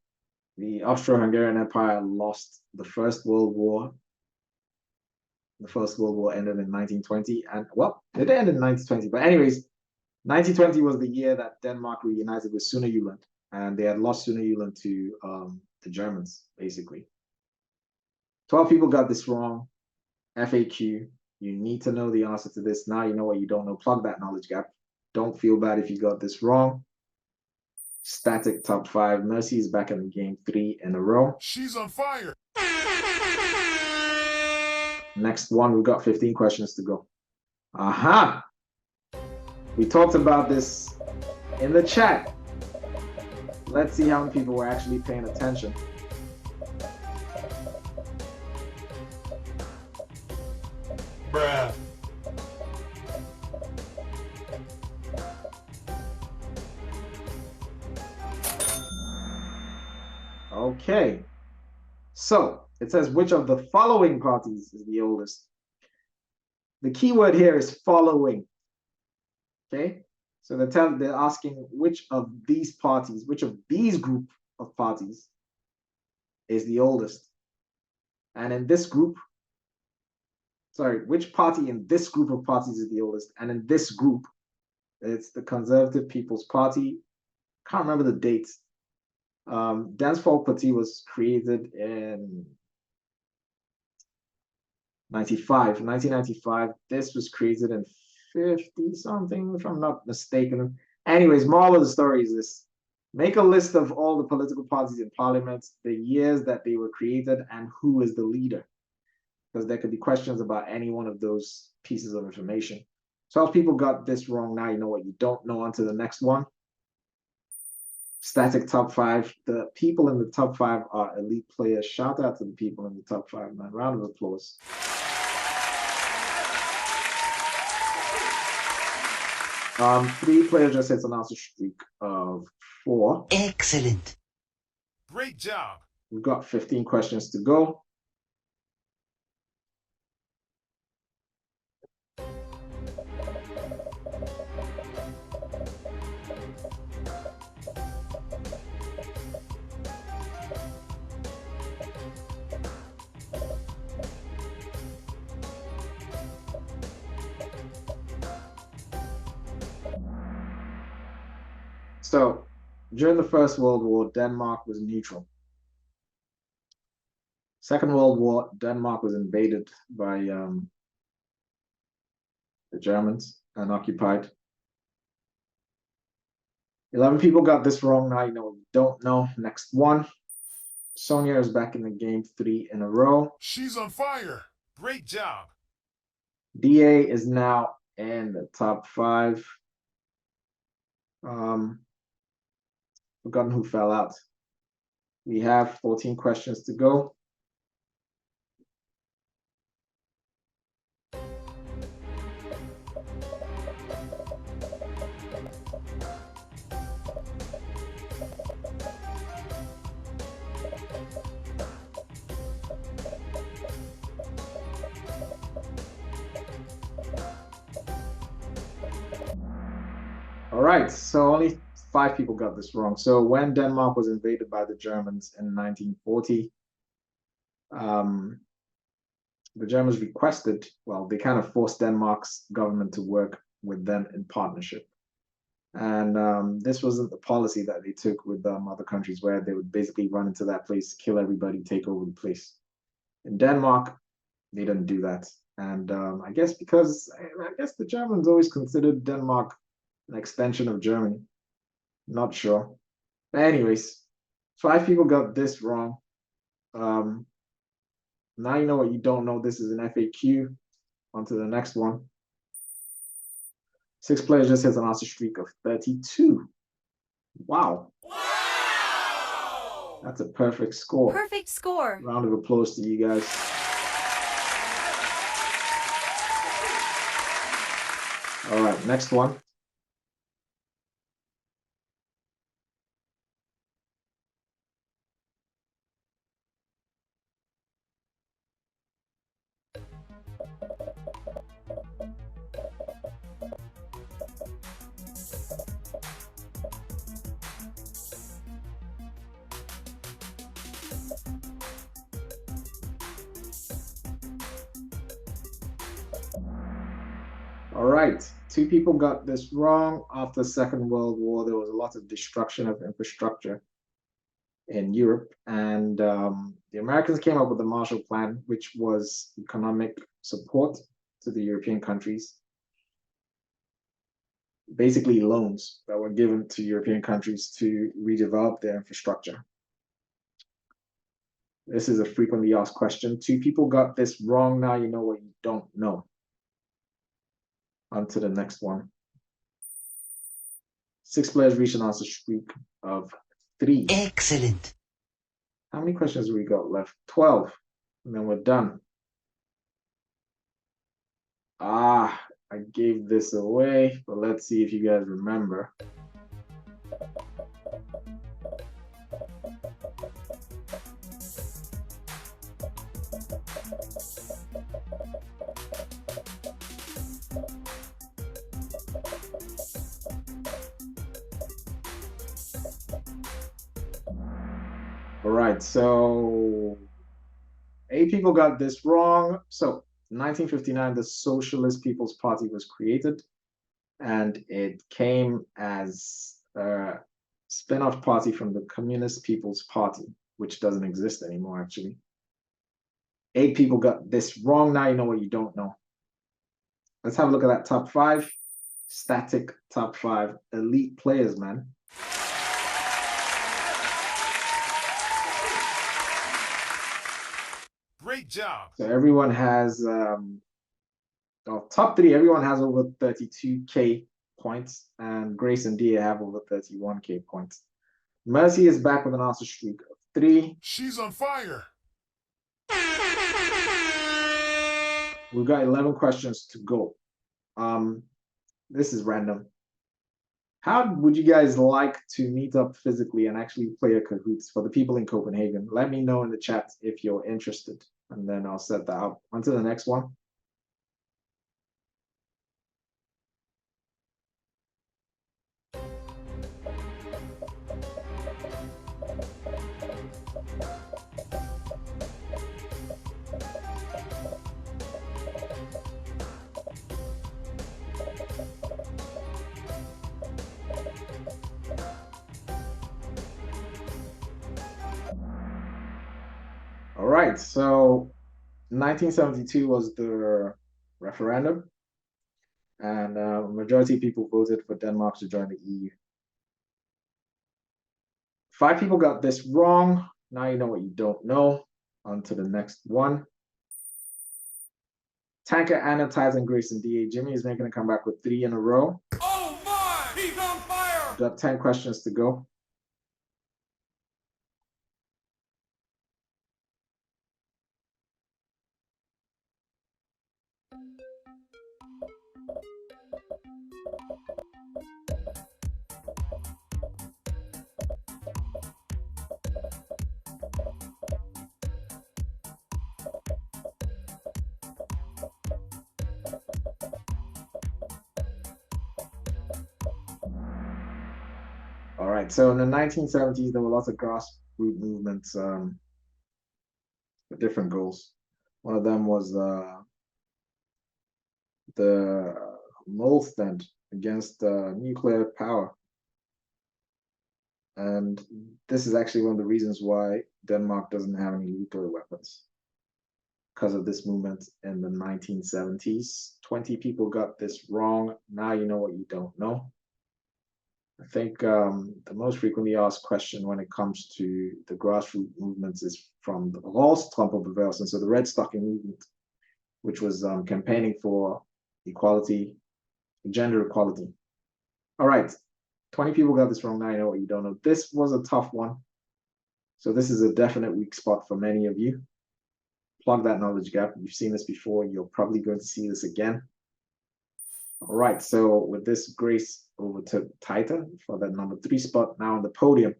the Austro-Hungarian Empire lost the First World War The First World War ended in 1920, and well, it ended in 1920. But anyways, 1920 was the year that Denmark reunited with Sønderjylland, and they had lost Sønderjylland to the Germans, basically. 12 people got this wrong. FAQ. You need to know the answer to this. Now you know what you don't know. Plug that knowledge gap. Don't feel bad if you got this wrong. Static top 5. Mercy is back in the game 3 in a row. She's on fire. Next one, we've got 15 questions to go. Aha! We talked about this in the chat. Let's see how many people were actually paying attention. Bruh. Okay. So it says, which of the following parties is the oldest? The key word here is following. Okay. So they're asking which of these parties, which of these group of parties is the oldest? And in this group, sorry, which party in this group of parties is the oldest? And in this group, it's the Conservative People's Party. Can't remember the dates. Dansk Folkeparti was created in 1995. This was created in 50 something, if I'm not mistaken. Anyways, moral of the story is this: make a list of all the political parties in parliament, the years that they were created, and who is the leader. Because there could be questions about any one of those pieces of information. 12 people got this wrong. Now you know what you don't know. On to the next one. Static top 5. The people in the top 5 are elite players. Shout out to the people in the top 5, man. Round of applause. Three players just hit an answer streak of 4. Excellent. Great job. We've got 15 questions to go. So, during the First World War, Denmark was neutral. Second World War, Denmark was invaded by the Germans and occupied. 11 people got this wrong. Now you know what you don't know. Next one. Sonia is back in the game 3 in a row. She's on fire. Great job. DA is now in the top 5. Forgotten who fell out. We have 14 questions to go. All right, so only 5 people got this wrong. So when Denmark was invaded by the Germans in 1940, the Germans requested, well, they kind of forced Denmark's government to work with them in partnership. And this wasn't the policy that they took with other countries, where they would basically run into that place, kill everybody, take over the place. In Denmark, they didn't do that. And I guess because, the Germans always considered Denmark an extension of Germany. Not sure. But anyways, 5 people got this wrong. Now you know what you don't know. This is an FAQ. On to the next one. 6 players just hit an answer streak of 32. Wow. That's a perfect score. Perfect score. Round of applause to you guys. All right, next one. All right, two people got this wrong. After the Second World War, there was a lot of destruction of infrastructure in Europe, and the Americans came up with the Marshall Plan, which was economic support to the European countries, basically loans that were given to European countries to redevelop their infrastructure. This is a frequently asked question. Two people got this wrong. Now you know what you don't know. On to the next one. 6 players reach an answer streak of 3. Excellent. How many questions have we got left? 12. And then we're done. I gave this away, but let's see if you guys remember. All right, so 8 people got this wrong. So 1959, the Socialist People's Party was created, and it came as a spin-off party from the Communist People's Party, which doesn't exist anymore, actually. 8 people got this wrong. Now you know what you don't know. Let's have a look at that top 5. Static top 5 elite players, man. Great job. So everyone has top 3, everyone has over 32k points, and Grace and Dia have over 31k points. Mercy is back with an answer streak of 3. She's on fire. We've got 11 questions to go. This is random. How would you guys like to meet up physically and actually play a Kahoots for the people in Copenhagen? Let me know in the chat if you're interested, and then I'll set that up. On to the next one. All right, so 1972 was the referendum, and a majority of people voted for Denmark to join the EU. 5 people got this wrong. Now you know what you don't know. On to the next one. Tanker, Anna, Titan, Grace, and DA. Jimmy is making a comeback with 3 in a row. Oh my! He's on fire! Got 10 questions to go. All right, so in the 1970s, there were lots of grassroots movements with different goals. One of them was the Molstand against nuclear power. And this is actually one of the reasons why Denmark doesn't have any nuclear weapons, because of this movement in the 1970s. 20 people got this wrong. Now you know what you don't know. I think the most frequently asked question when it comes to the grassroots movements is from the Rolstrømpebevægelsen, so the Red Stocking movement, which was campaigning for equality, gender equality. All right, 20 people got this wrong. Now you know what you don't know. This was a tough one. So this is a definite weak spot for many of you. Plug that knowledge gap. You've seen this before. You're probably going to see this again. All right, so with this, Grace overtook Titan for that number 3 spot. Now on the podium,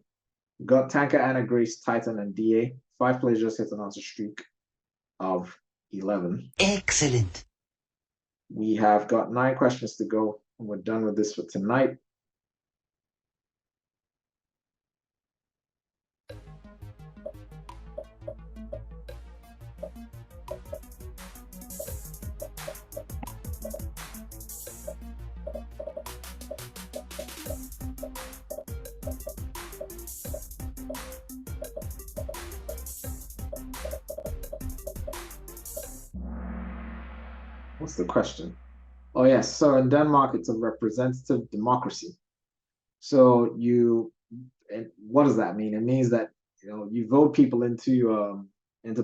we've got Tanker, Anna, Grace, Titan, and DA. 5 players just hit an answer streak of 11. Excellent. We have got 9 questions to go, and we're done with this for tonight. What's the question? Oh yes, so in Denmark it's a representative democracy. So and what does that mean? It means that you vote people into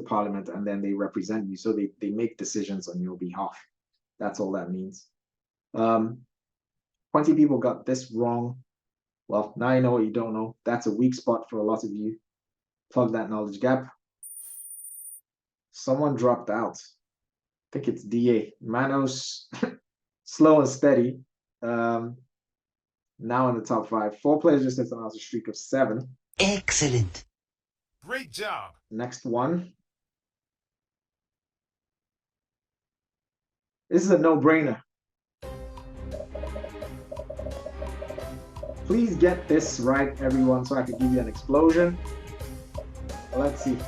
parliament and then they represent you. So they make decisions on your behalf. That's all that means. 20 people got this wrong. Well, now you know what you don't know. That's a weak spot for a lot of you. Plug that knowledge gap. Someone dropped out. I think it's DA. Manos, slow and steady. Now in the top 5. 4 players just hit a streak of 7. Excellent. Great job. Next one. This is a no-brainer. Please get this right, everyone, so I can give you an explosion. Let's see.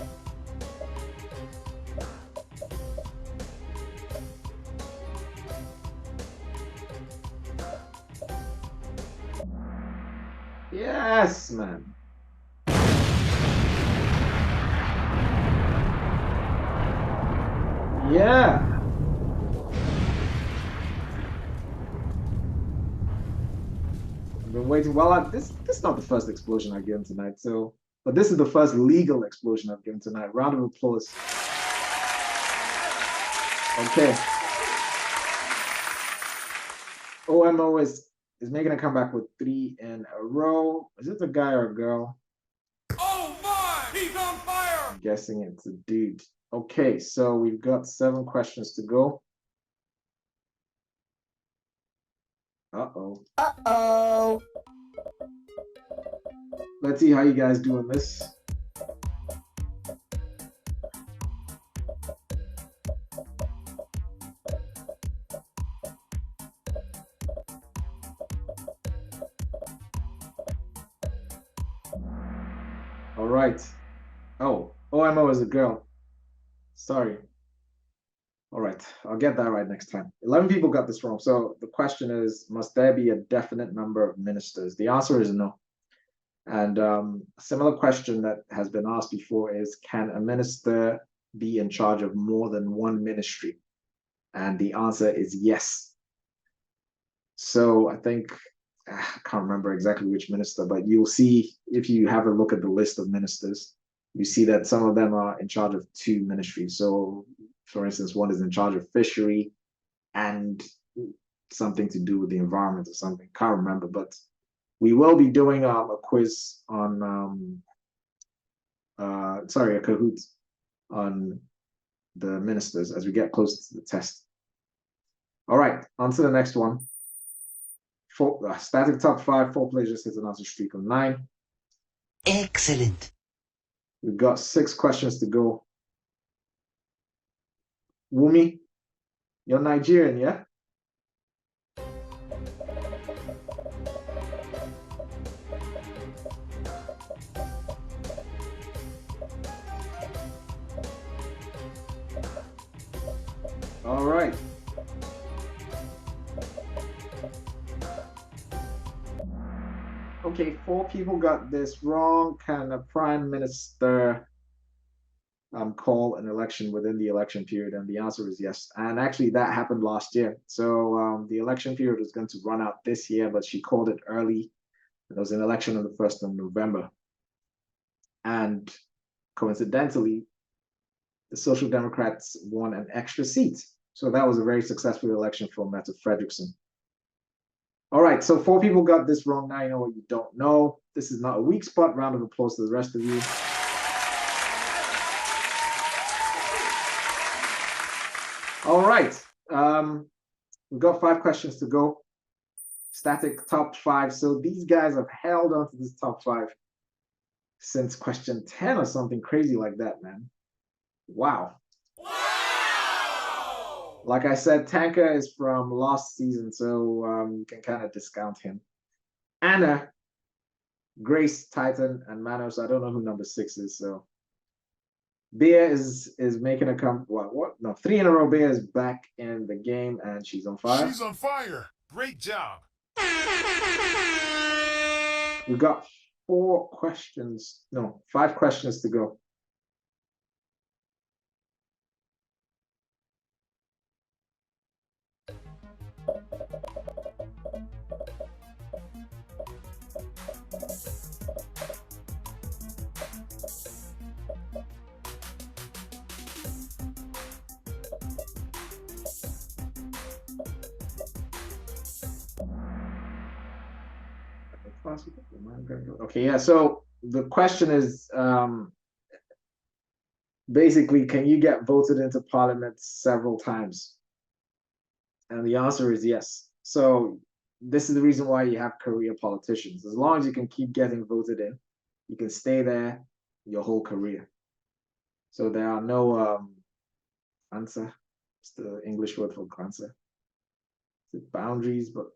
Yes, man. Yeah. I've been waiting. Well, this is not the first explosion I've given tonight, but this is the first legal explosion I've given tonight. Round of applause. Okay. OMO is making a comeback with 3 in a row. Is it a guy or a girl? Oh my! He's on fire! I'm guessing it's a dude. Okay, so we've got 7 questions to go. Uh-oh. Uh-oh. Let's see how you guys do on this. All right. Oh, OMO is a girl. Sorry. All right, I'll get that right next time. 11 people got this wrong. So the question is, must there be a definite number of ministers? The answer is no. And a similar question that has been asked before is, can a minister be in charge of more than one ministry? And the answer is yes. So I think, I can't remember exactly which minister, but you'll see if you have a look at the list of ministers, you see that some of them are in charge of 2 ministries. So for instance, one is in charge of fishery and something to do with the environment or something. Can't remember, but we will be doing a quiz on, a Kahoot on the ministers as we get closer to the test. All right, on to the next one. Static top 5, 4 players just hit an answer streak of 9. Excellent. We've got 6 questions to go. Wumi, you're Nigerian, yeah? All right. Okay, 4 people got this wrong. Can a prime minister call an election within the election period? And the answer is yes. And actually, that happened last year. So the election period was going to run out this year, but she called it early. There was an election on the 1st of November. And coincidentally, the Social Democrats won an extra seat. So that was a very successful election for Mette Frederiksen. All right, so 4 people got this wrong. Now you know what you don't know. This is not a weak spot. Round of applause to the rest of you. All right, we've got 5 questions to go. Static top 5. So these guys have held on to this top 5 since question 10 or something crazy like that, man. Wow. Like I said, Tanka is from last season, so you can kind of discount him. Anna, Grace, Titan, and Manos. I don't know who number 6 is, so Bea is making a come. What? No, 3 in a row. Bea is back in the game, and she's on fire. She's on fire. Great job. We've got 4 questions. No, 5 questions to go. Okay, yeah. So the question is basically, can you get voted into parliament several times? And the answer is yes. So this is the reason why you have career politicians. As long as you can keep getting voted in, you can stay there your whole career. So there are no answer. It's the English word for cancer. Boundaries, but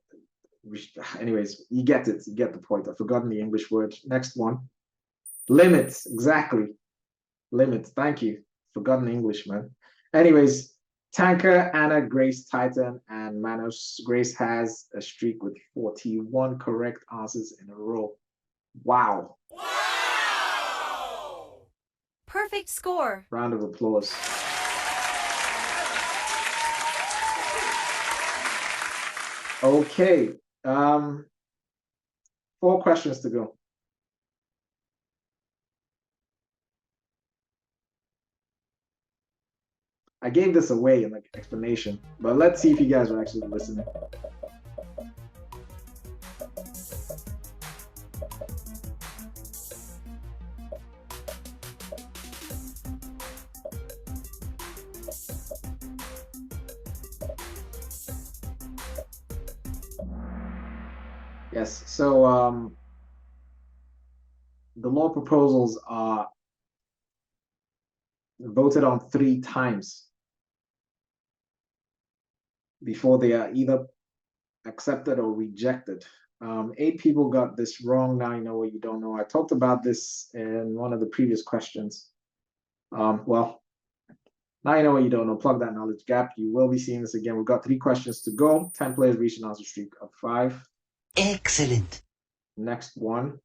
anyways, you get it. You get the point. I've forgotten the English word. Next one. Limits. Exactly. Limits. Thank you. Forgotten English, man. Anyways, Tanker, Anna, Grace, Titan, and Manos. Grace has a streak with 41 correct answers in a row. Wow. Wow! Perfect score. Round of applause. Okay. 4 questions to go. I gave this away in like explanation, but let's see if you guys are actually listening. Yes, so the law proposals are voted on 3 times before they are either accepted or rejected. 8 people got this wrong. Now you know what you don't know. I talked about this in one of the previous questions. Well, now you know what you don't know. Plug that knowledge gap. You will be seeing this again. We've got 3 questions to go. 10 players reach an answer streak of 5. Excellent. Next one.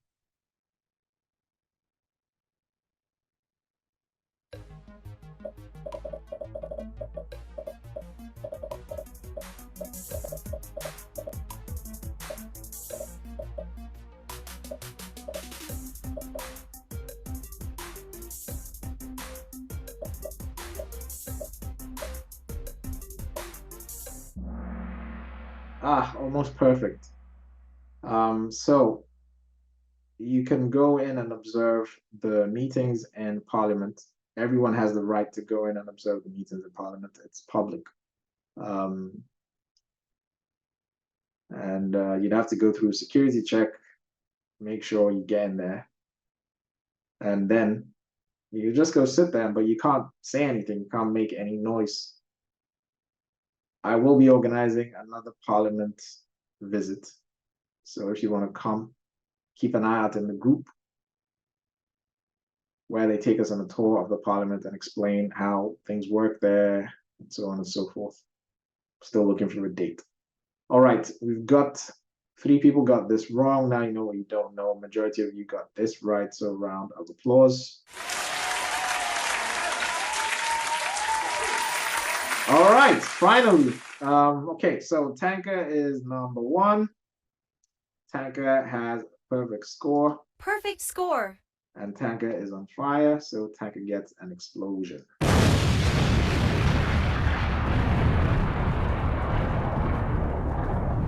Almost perfect. So you can go in and observe the meetings in Parliament. Everyone has the right to go in and observe the meetings in Parliament. It's public. And you'd have to go through a security check, make sure you get in there. And then you just go sit there, but you can't say anything, you can't make any noise. I will be organizing another Parliament visit. So if you want to come, keep an eye out in the group where they take us on a tour of the Parliament and explain how things work there, and so on and so forth. Still looking for a date. All right, we've got 3 people got this wrong. Now you know what you don't know. Majority of you got this right, so round of applause. All right, finally. Okay, so Tanker is number 1. Tanker has a perfect score. Perfect score. And Tanker is on fire, so Tanker gets an explosion.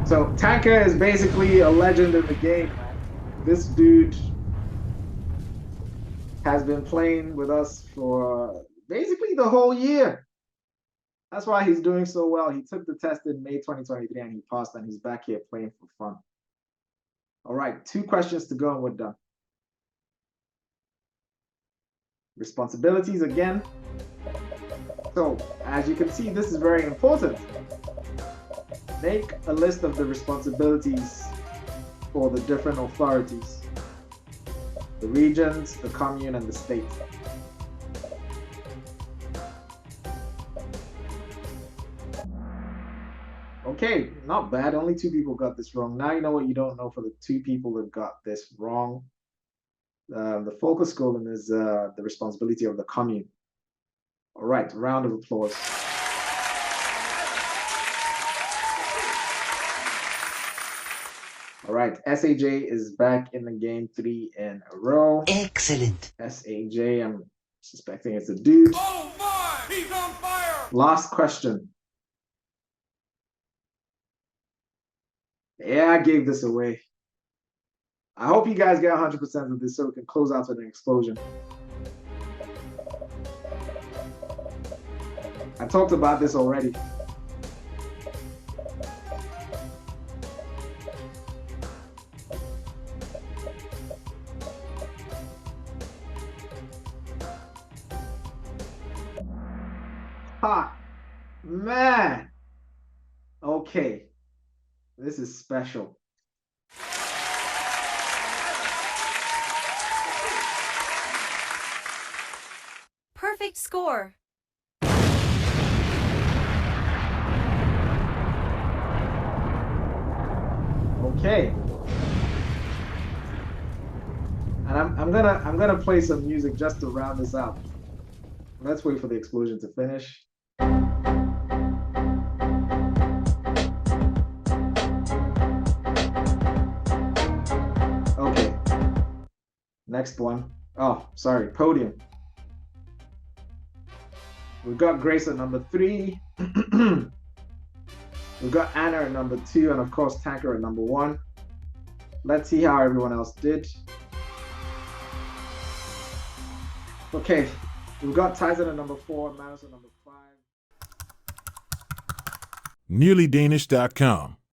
So Tanker is basically a legend in the game, man. This dude has been playing with us for basically the whole year. That's why he's doing so well. He took the test in May 2023 and he passed, and he's back here playing for fun. All right, 2 questions to go and we're done. Responsibilities again. So, as you can see, this is very important. Make a list of the responsibilities for the different authorities, the regions, the commune, and the state. Okay, not bad. Only 2 people got this wrong. Now you know what you don't know for the 2 people that got this wrong. The focus golem is the responsibility of the commune. All right, round of applause. All right, SAJ is back in the game 3 in a row. Excellent. SAJ, I'm suspecting it's a dude. Oh my! He's on fire! Last question. Yeah, I gave this away. I hope you guys get 100% of this so we can close out with an explosion. I talked about this already. Ha! Man! Okay. This is special. Perfect score. Okay. And I'm gonna play some music just to round this out. Let's wait for the explosion to finish. Okay. Next one. Oh, sorry, podium. We've got Grace at number 3. We've got Anna at number 2, and of course Tanker at number 1. Let's see how everyone else did. Okay, we've got Tyson at number 4, Madison at number 5. NearlyDanish.com